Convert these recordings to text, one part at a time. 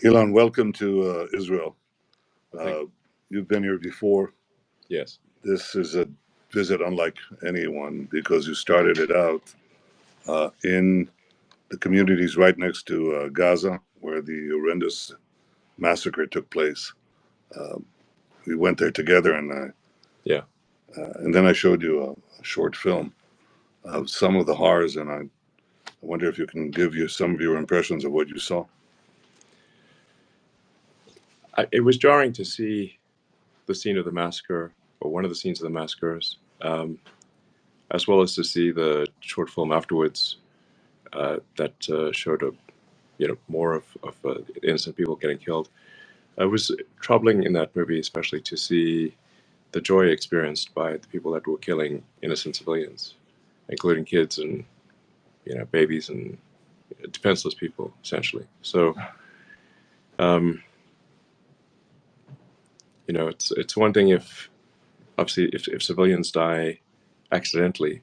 Elon, welcome to Israel. Well, Uh, you've been here before. yes. This is a visit unlike anyone because you started it out in the communities right next to Gaza, where the horrendous massacre took place. Uh, we went there together, Yeah. and then I showed you a short film of some of the horrors, and I wonder if you can give you some of your impressions of what you saw. It was jarring to see the scene of the massacre, or one of the scenes of the massacres, as well as to see the short film afterwards that showed more of innocent people getting killed. It was troubling in that movie, especially to see the joy experienced by the people that were killing innocent civilians, including kids and babies and defenseless people, essentially. So, um, it's one thing if obviously if civilians die accidentally,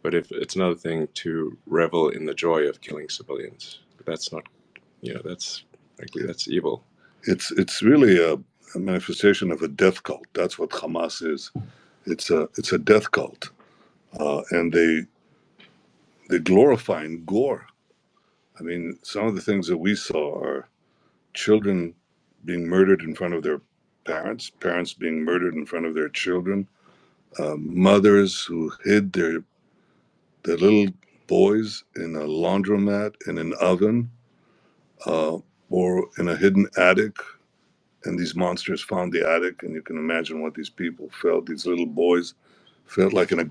but if it's another thing to revel in the joy of killing civilians. That's not, that's frankly that's evil. It's really a manifestation of a death cult. That's what Hamas is. It's a death cult, and they glorify gore. I mean, some of the things that we saw are children being murdered in front of their parents, parents being murdered in front of their children, mothers who hid their little boys in a laundromat, in an oven, uh, or in a hidden attic. And these monsters found the attic, and you can imagine what these people felt. These little boys felt like in a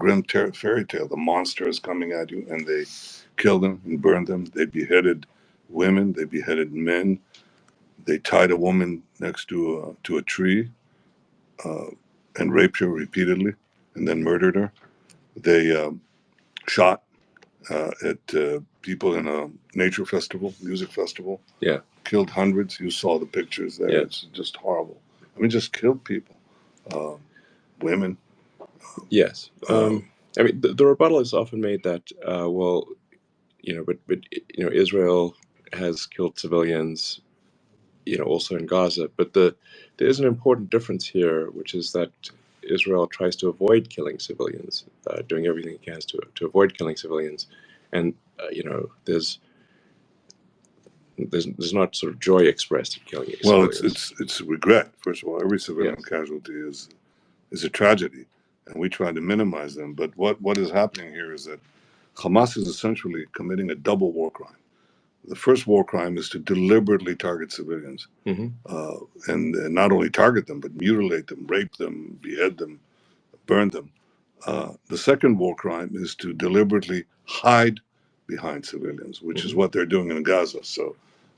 fairy tale. The monster is coming at you, and they killed them and burned them. They beheaded women. They beheaded men. They tied a woman next to a tree uh, and raped her repeatedly, and then murdered her. They shot at people in a nature festival, music festival. Yeah. Killed hundreds. You saw the pictures there. Yeah. It's just horrible. I mean, just killed people, uh, women. Yes. Uh, I mean, the rebuttal is often made that, well, but Israel has killed civilians, also in Gaza. But there is an important difference here, which is that Israel tries to avoid killing civilians, doing everything it can to avoid killing civilians, and there's not sort of joy expressed in killing well, civilians. it's regret. First of all, every civilian Yes. casualty is a tragedy, and we try to minimize them. But what is happening here is that Hamas is essentially committing a double war crime. The first war crime is to deliberately target civilians, Mm-hmm. and not only target them, but mutilate them, rape them, behead them, burn them. The second war crime is to deliberately hide behind civilians, which is Mm-hmm. what they're doing in Gaza. So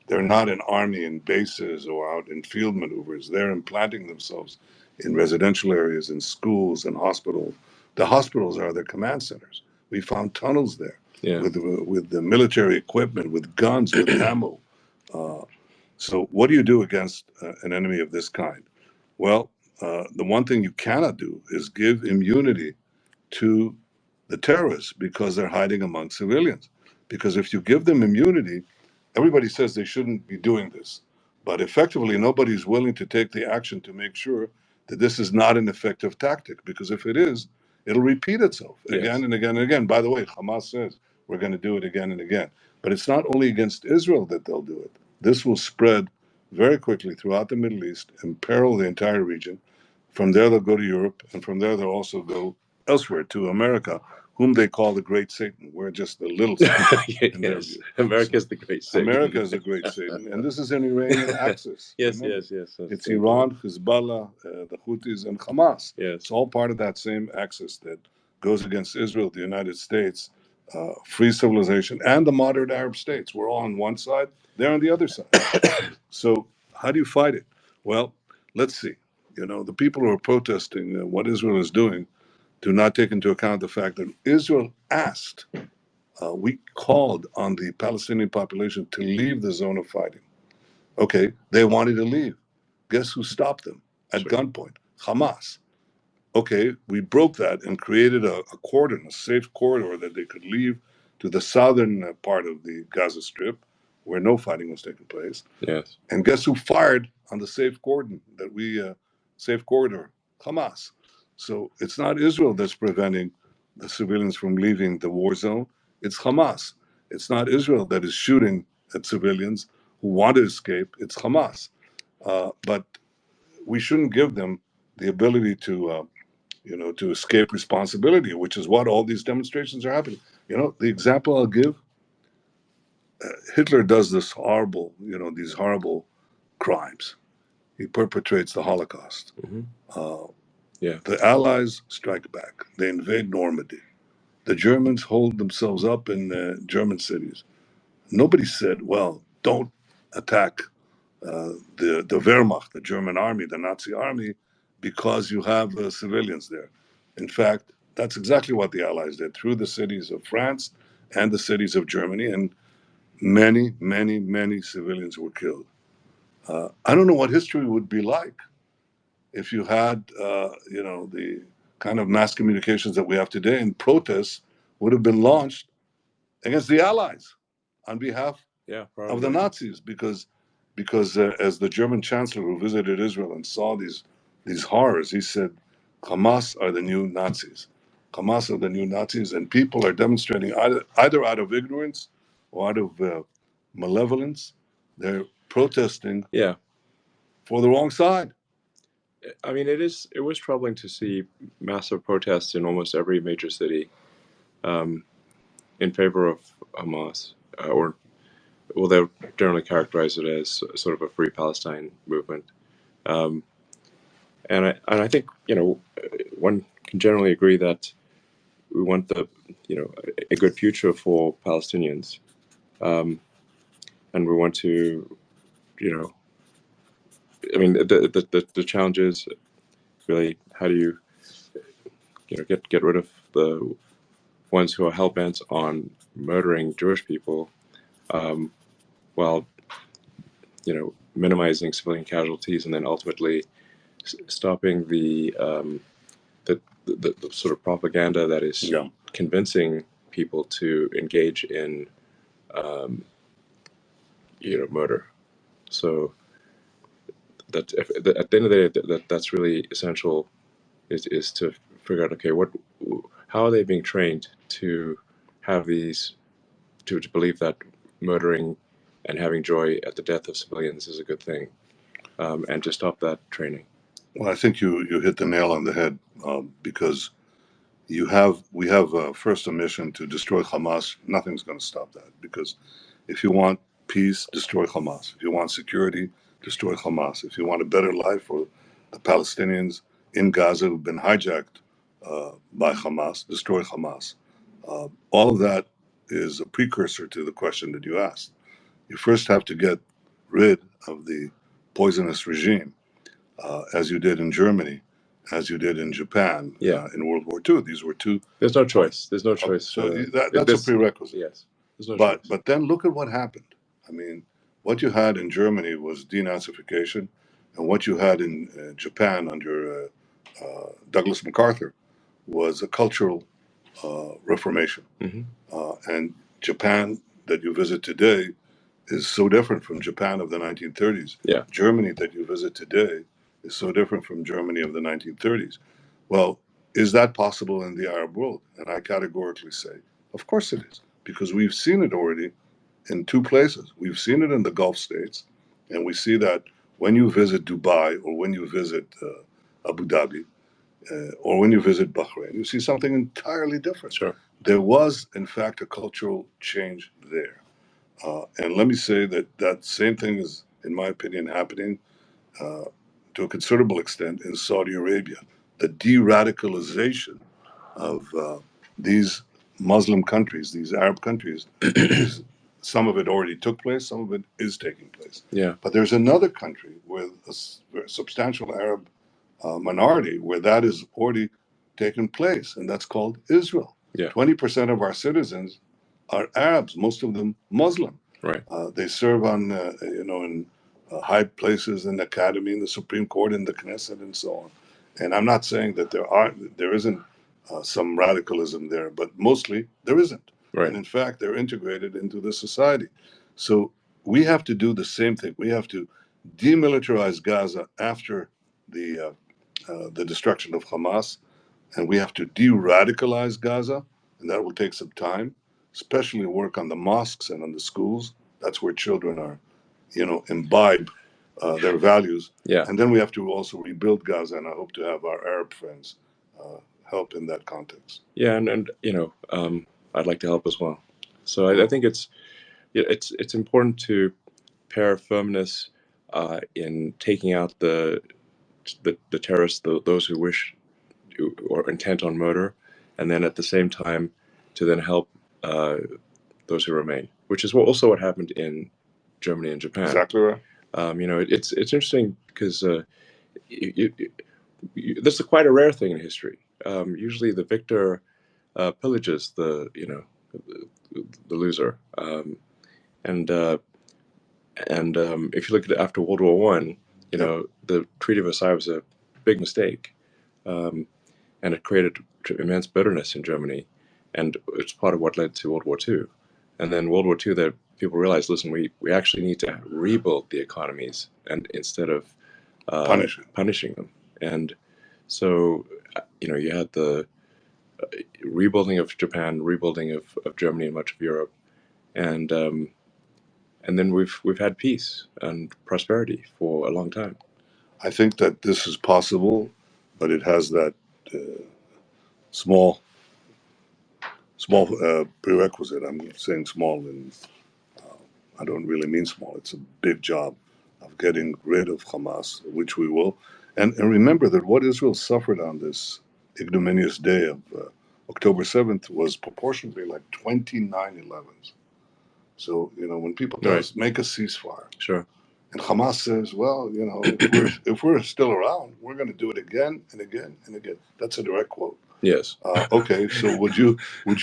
they're not an army in bases or out in field maneuvers. They're implanting themselves in residential areas, in schools, and hospitals. The hospitals are their command centers. We found tunnels there Yeah. with the military equipment, with guns, with ammo. Uh, so, what do you do against an enemy of this kind? Well, the one thing you cannot do is give immunity to the terrorists because they're hiding among civilians. Because if you give them immunity, everybody says they shouldn't be doing this. But effectively, nobody's willing to take the action to make sure that this is not an effective tactic. Because if it is, it'll repeat itself again Yes. and again and again. By the way, Hamas says we're going to do it again and again. But it's not only against Israel that they'll do it. This will spread very quickly throughout the Middle East, imperil the entire region. From there, they'll go to Europe, and from there, they'll also go elsewhere to America, whom they call the Great Satan. We're just the little Satan in their Yes. view. America So is the great Satan. America is the Great Satan, and this is an Iranian axis. Yes. Remember, Yes. Yes. Yes. it's Thank you. Iran, Hezbollah, the Houthis, and Hamas. Yes. It's all part of that same axis that goes against Israel, the United States, free civilization, and the modern Arab states. We're all on one side; they're on the other side. So, how do you fight it? Well, let's see. The people who are protesting what Israel is doing do not take into account the fact that Israel asked, we called on the Palestinian population to leave the zone of fighting. Okay, they wanted to leave. Guess who stopped them at Sure. gunpoint? Hamas. Okay, we broke that and created a cordon, a safe corridor that they could leave to the southern part of the Gaza Strip, where no fighting was taking place. Yes. And guess who fired on the safe corridor safe corridor? Hamas. So it's not Israel that's preventing the civilians from leaving the war zone. It's Hamas. It's not Israel that is shooting at civilians who want to escape. It's Hamas. But we shouldn't give them the ability to escape responsibility, which is what all these demonstrations are happening. The example I'll give: Hitler does these horrible crimes. He perpetrates the Holocaust. Hmm. Uh, Yeah. the Allies strike back. They invade Normandy. The Germans hold themselves up in German cities. Nobody said, well, don't attack the Wehrmacht, the German army, the Nazi army, because you have civilians there. In fact, that's exactly what the Allies did through the cities of France and the cities of Germany, and many, many, many civilians were killed. I don't know what history would be like if you had, the kind of mass communications that we have today, and protests would have been launched against the Allies on behalf Yeah. of the Probably. Nazis, because as the German chancellor who visited Israel and saw these horrors, he said, "Hamas are the new Nazis. Hamas are the new Nazis," and people are demonstrating either out of ignorance or out of malevolence. They're protesting Yeah. for the wrong side. I mean, it was troubling to see massive protests in almost every major city um, in favor of Hamas, they'll generally characterize it as sort of a Free Palestine movement. Um, and I think one can generally agree that we want a good future for Palestinians, and we want to you know I mean the challenge is really how do you get rid of the ones who are hell bent on murdering Jewish people, um, while minimizing civilian casualties, and then ultimately stopping the sort of propaganda that is Yeah. convincing people to engage in murder. So that at the end of the day, that's really essential is to figure out, okay, how are they being trained to have these to believe that murdering and having joy at the death of civilians is a good thing, and to stop that training. Well, I think you hit the nail on the head, because we have first a mission to destroy Hamas. Nothing's going to stop that, because if you want peace, destroy Hamas. If you want security, destroy Hamas. If you want a better life for the Palestinians in Gaza who've been hijacked by Hamas, destroy Hamas. All of that is a precursor to the question that you asked. You first have to get rid of the poisonous regime, as you did in Germany, as you did in Japan, Yeah. in World War II. These were two. There's no choice. There's no Okay, choice. so that's a prerequisite. Yes. There's no But choice. but then look at what happened. I mean, what you had in Germany was denazification, and what you had in Japan under Douglas MacArthur was a cultural reformation. Hmm. And Japan that you visit today is so different from Japan of the 1930s. Yeah. Germany that you visit today is so different from Germany of the 1930s. Well, is that possible in the Arab world? And I categorically say, of course it is, because we've seen it already in two places. We've seen it in the Gulf states, and we see that when you visit Dubai or when you visit Abu Dhabi or when you visit Bahrain, you see something entirely different. Sure. There was, in fact, a cultural change there. And let me say that same thing is, in my opinion, happening uh, to a considerable extent in Saudi Arabia. The de radicalization of these Muslim countries, these Arab countries, is some of it already took place, some of it is taking place. Yeah. But there's another country with a substantial Arab minority where that is already taken place, and that's called Israel. Yeah. 20% of our citizens are Arabs, most of them Muslim. Right. They serve on, in high places in the academy, in the Supreme Court, in the Knesset, and so on. And I'm not saying that there isn't some radicalism there, but mostly there isn't. Right. And in fact, they're integrated into the society. So we have to do the same thing. We have to demilitarize Gaza after the destruction of Hamas, and we have to de-radicalize Gaza, and that will take some time, especially work on the mosques and on the schools. That's where children are, imbibe their values. Yeah. And then we have to also rebuild Gaza, and I hope to have our Arab friends help in that context. Yeah, and I'd like to help as well. So I think it's important to pair firmness in taking out the terrorists, those who wish or intent on murder, and then at the same time to then help those who remain, which is also what happened in Germany and Japan. Exactly right. It's interesting because this is quite a rare thing in history. Usually, the victor pillages the loser, and if you look at it after World War I, the Treaty of Versailles was a big mistake, and it created immense bitterness in Germany, and it's part of what led to World War II. And then World War II, that people realized, listen, we actually need to rebuild the economies, and instead of punishing them. And so, you had the rebuilding of Japan, rebuilding of Germany and much of Europe, and then we've had peace and prosperity for a long time. I think that this is possible, but it has that small prerequisite. I'm saying small, and I don't really mean small. It's a big job of getting rid of Hamas, which we will. And remember that what Israel suffered on this ignominious day of October 7th was proportionately like 29 11s. So, when people tell us, make a ceasefire. Sure. And Hamas says, well, if we're still around, we're going to do it again and again and again. That's a direct quote. Yes. Okay, so would you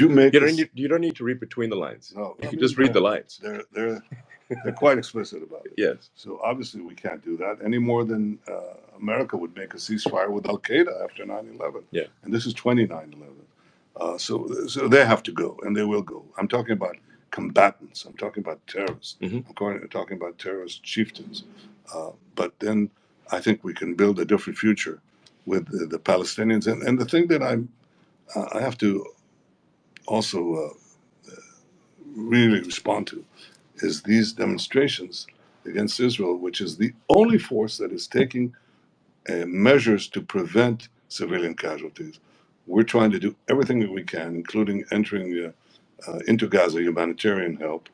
make? You don't need to read between the lines. No, you just read the lines. They're quite explicit about it. Yes. So obviously we can't do that any more than America would make a ceasefire with Al Qaeda after 9/11. Yeah. And this is 29/11. So they have to go, and they will go. I'm talking about combatants. I'm talking about terrorists. Mm-hmm. I'm talking about terrorist chieftains. But then I think we can build a different future with the Palestinians. And the thing that I have to also really respond to is these demonstrations against Israel, which is the only force that is taking measures to prevent civilian casualties. We're trying to do everything that we can, including entering into Gaza humanitarian help.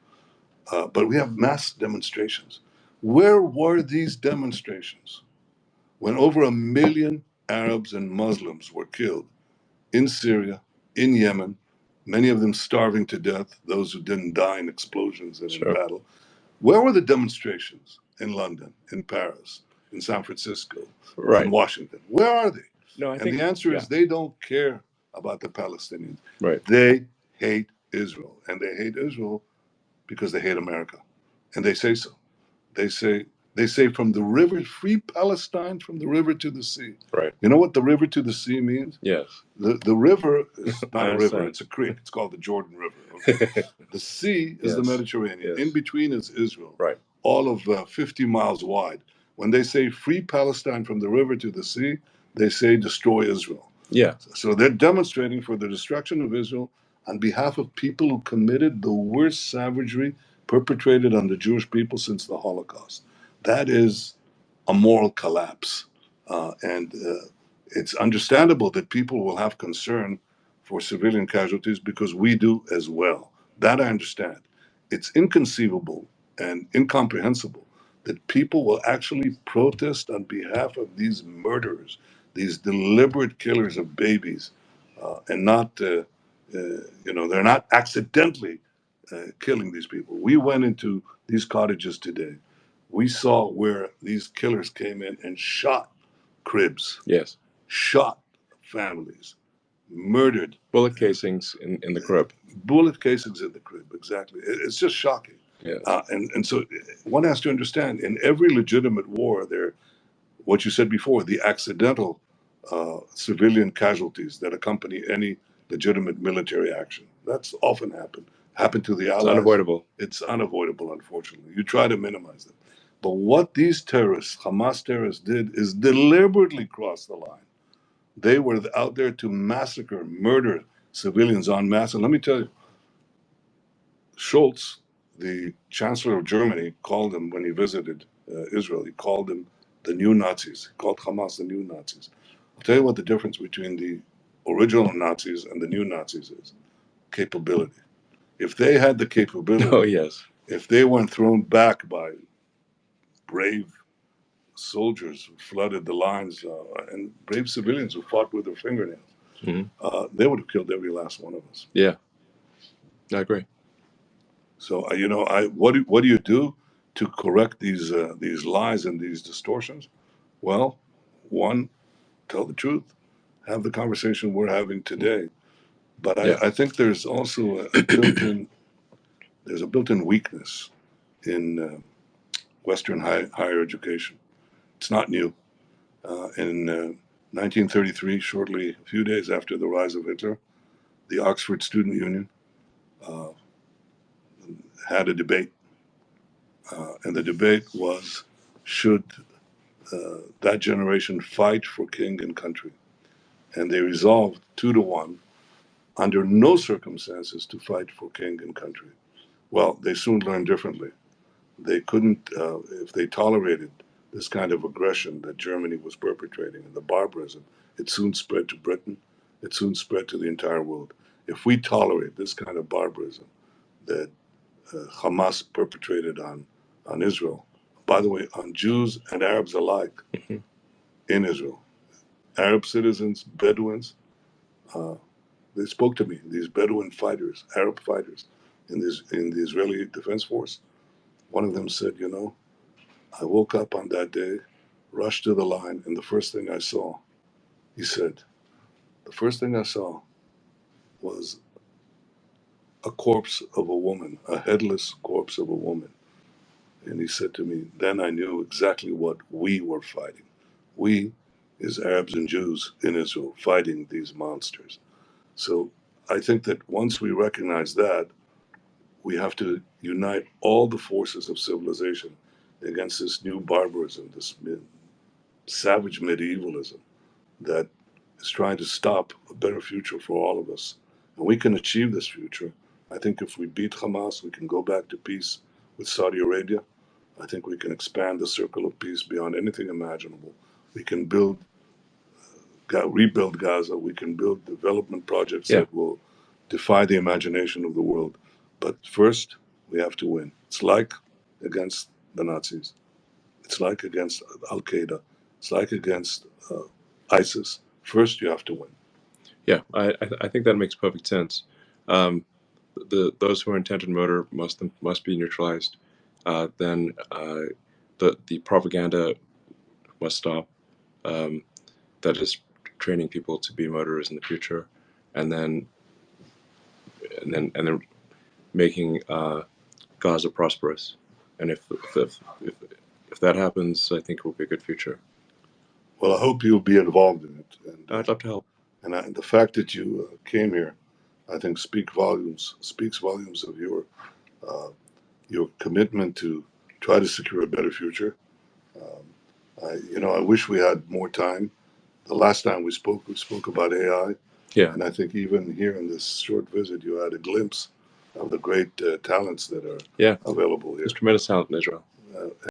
But we have mass demonstrations. Where were these demonstrations when over 1 million Arabs and Muslims were killed in Syria, in Yemen, many of them starving to death, those who didn't die in explosions and in battle? Where were the demonstrations in London, in Paris, in San Francisco, in Washington? Where are they? No, I think the answer is they don't care about the Palestinians. Right. They hate Israel, and they hate Israel because they hate America, and they say so. They say from the river, free Palestine from the river to the sea. Right. You know what the river to the sea means? Yes. The river is not a river; it's a creek. It's called the Jordan River. Okay? The sea is the Mediterranean. Yes. In between is Israel. Right. All of 50 miles wide. When they say free Palestine from the river to the sea, they say destroy Israel. Yeah. So they're demonstrating for the destruction of Israel on behalf of people who committed the worst savagery perpetrated on the Jewish people since the Holocaust. That is a moral collapse. And it's understandable that people will have concern for civilian casualties because we do as well. That I understand. It's inconceivable and incomprehensible that people will actually protest on behalf of these murderers, these deliberate killers of babies, and not, they're not accidentally killing these people. We went into these cottages today. We saw where these killers came in and shot cribs. Yes. Shot families, murdered. Bullet casings in the crib. Bullet casings in the crib, exactly. It's just shocking. Yes. And so one has to understand, in every legitimate war, there, what you said before, the accidental civilian casualties that accompany any legitimate military action. That's often happened. happened to the It's Allies. unavoidable. It's unavoidable, unfortunately. You try to minimize it. But what these terrorists, Hamas terrorists, did is deliberately cross the line. They were out there to massacre, murder civilians en masse. And let me tell you, Scholz, the Chancellor of Germany, called them when he visited Israel. He called them the new Nazis. He called Hamas the new Nazis. I'll tell you what the difference between the original Nazis and the new Nazis is: capability. If they had the capability, Oh yes. if they weren't thrown back by brave soldiers who flooded the lines and brave civilians who fought with their fingernails, they would have killed every last one of us. Yeah, I agree. So what do you do to correct these lies and these distortions? Well, one, tell the truth, have the conversation we're having today. But Yeah. I think there's also a built-in weakness in Western higher education. It's not new. In 1933, shortly a few days after the rise of Hitler, the Oxford Student Union uh, had a debate, and the debate was, should that generation fight for king and country? And they resolved 2-1, under no circumstances to fight for king and country. Well, they soon learned differently. They couldn't, if they tolerated this kind of aggression that Germany was perpetrating and the barbarism, it soon spread to Britain. It soon spread to the entire world. If we tolerate this kind of barbarism that Hamas perpetrated on Israel, by the way, on Jews and Arabs alike in Israel, Arab citizens, Bedouins, uh, they spoke to me, these Bedouin fighters, Arab fighters in the Israeli Defense Force. One of them said, I woke up on that day, rushed to the line, and the first thing I saw, he said, the first thing I saw was a corpse of a woman, a headless corpse of a woman. And he said to me, then I knew exactly what we were fighting. We, as Arabs and Jews in Israel, fighting these monsters. So I think that once we recognize that, we have to unite all the forces of civilization against this new barbarism, this savage medievalism that is trying to stop a better future for all of us. And we can achieve this future. I think if we beat Hamas, we can go back to peace with Saudi Arabia. I think we can expand the circle of peace beyond anything imaginable. We can rebuild Gaza. We can build development projects that will defy the imagination of the world. But first, we have to win. It's like against the Nazis. It's like against Al Qaeda. It's like against ISIS. First, you have to win. Yeah, I think that makes perfect sense. Those who are intent and motor must be neutralized. Then the propaganda must stop. That is training people to be motorists in the future, and then making Gaza prosperous. And if that happens, I think it will be a good future. Well, I hope you'll be involved in it. And I'd love to help. And the fact that you came here, I think, speaks volumes of your commitment to try to secure a better future. I wish we had more time. The last time we spoke about AI. Yeah. And I think even here in this short visit, you had a glimpse of the great talents that are available here. There's tremendous talent in Israel.